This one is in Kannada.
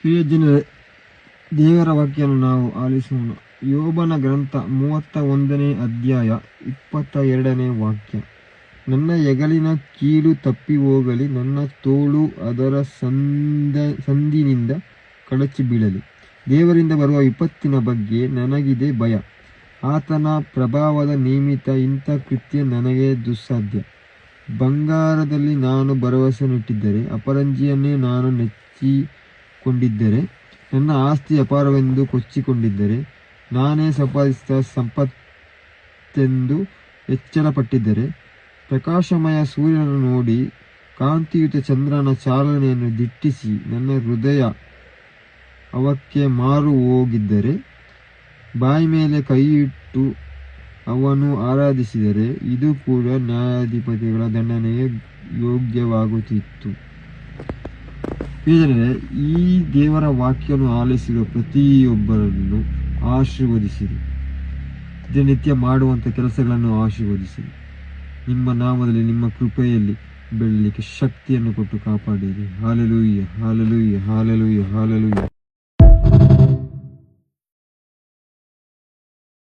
ಪ್ರಿಯ ಜನರೇ, ದೇವರ ವಾಕ್ಯವನ್ನು ನಾವು ಆಲಿಸೋಣ. ಯೋಬನ ಗ್ರಂಥ 31ನೇ ಅಧ್ಯಾಯ 22ನೇ ವಾಕ್ಯ. ನನ್ನ ಹೆಗಲಿನ ಕೀಲು ತಪ್ಪಿ ಹೋಗಲಿ, ನನ್ನ ತೋಳು ಅದರ ಸಂದಿನಿಂದ ಕಳಚಿ ಬೀಳಲಿ. ದೇವರಿಂದ ಬರುವ ವಿಪತ್ತಿನ ಬಗ್ಗೆ ನನಗಿದೆ ಭಯ. ಆತನ ಪ್ರಭಾವದ ನಿಮಿತ್ತ ಇಂಥ ಕೃತ್ಯ ನನಗೆ ದುಸ್ಸಾಧ್ಯ. ಬಂಗಾರದಲ್ಲಿ ನಾನು ಭರವಸೆನಿಟ್ಟಿದ್ದರೆ, ಅಪರಂಜಿಯನ್ನೇ ನಾನು ನೆಚ್ಚಿಕೊಂಡಿದ್ದರೆ, ನನ್ನ ಆಸ್ತಿ ಅಪಾರವೆಂದು ಕೊಚ್ಚಿಕೊಂಡಿದ್ದರೆ, ನಾನೇ ಸಂಪಾದಿಸಿದ ಸಂಪತ್ತೆಂದು ಎಚ್ಚರಪಟ್ಟಿದ್ದರೆ, ಪ್ರಕಾಶಮಯ ಸೂರ್ಯನನ್ನು ನೋಡಿ ಕಾಂತಿಯುತ ಚಂದ್ರನ ಚಾಲನೆಯನ್ನು ದಿಟ್ಟಿಸಿ ನನ್ನ ಹೃದಯ ಅವಕ್ಕೆ ಮಾರು ಹೋಗಿದ್ದರೆ, ಬಾಯಿ ಮೇಲೆ ಕೈಯಿಟ್ಟು ಅವನು ಆರಾಧಿಸಿದರೆ, ಇದು ಕೂಡ ನ್ಯಾಯಾಧಿಪತಿಗಳ ದಂಡನೆಗೆ ಯೋಗ್ಯವಾಗುತ್ತಿತ್ತು. ಇದರಲ್ಲಿ ಈ ದೇವರ ವಾಕ್ಯವನ್ನು ಆಲಿಸಿರುವ ಪ್ರತಿಯೊಬ್ಬರನ್ನು ಆಶೀರ್ವದಿಸಿರಿ. ದಿನನಿತ್ಯ ಮಾಡುವಂಥ ಕೆಲಸಗಳನ್ನು ಆಶೀರ್ವದಿಸಿರಿ. ನಿಮ್ಮ ನಾಮದಲ್ಲಿ, ನಿಮ್ಮ ಕೃಪೆಯಲ್ಲಿ ಬೆಳಲಿಕ್ಕೆ ಶಕ್ತಿಯನ್ನು ಕೊಟ್ಟು ಕಾಪಾಡಿರಿ. Hallelujah, hallelujah, hallelujah, hallelujah.